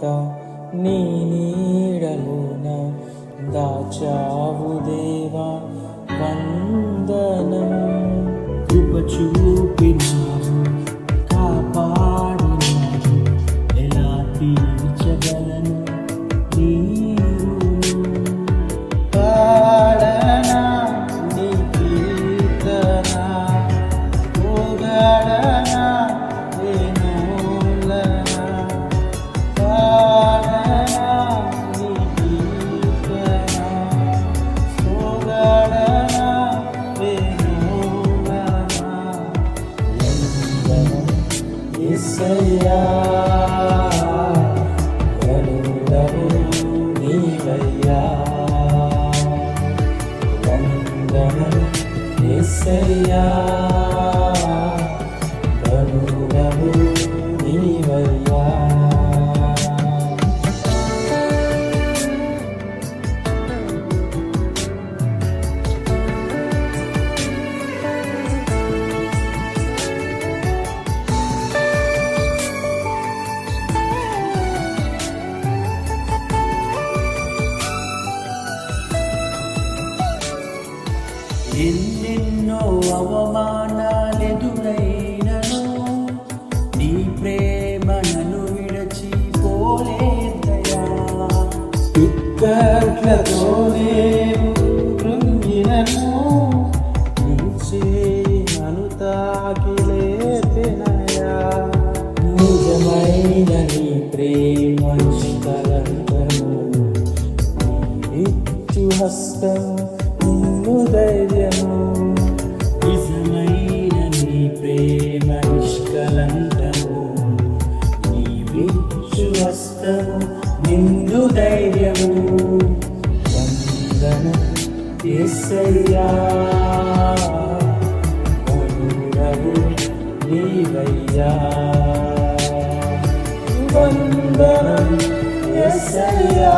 అంత నీ నీడలోన దాచావు దేవా వందనం. కృప చూపినావు కాపాడినావు ఎలా తీర్చగలను నీ పాడనా నీ కీర్తన పొగడనా వేణులనా పాడనా నీ కీర్తన పొగడనా వేణులనా వందనం యేసయ్యా గనుడవు నీవయ్యా వందనం యేసయ్యా గనుడవు నీవయ్యా. ఎన్నెన్నో అవమానాలెదురైనను నీ ప్రేమ నన్ను విడచిపోలేదయా. ఇక్కట్లతో నేను కృంగినను నీ చేయి నన్ను తాకి లేపెనయా. నిజమైన నీ ప్రేమ నిష్కలంకము నీ ఇచ్చు హస్తము నిన్ను ధైర్యము. నిజమైన నీ ప్రేమ నిష్కలంకము నీ విచ్చు హస్తము నిన్ను ధైర్యము. వందనం యేసయ్యా గనుడవు నీవయ్యా. వందనం యేసయ్యా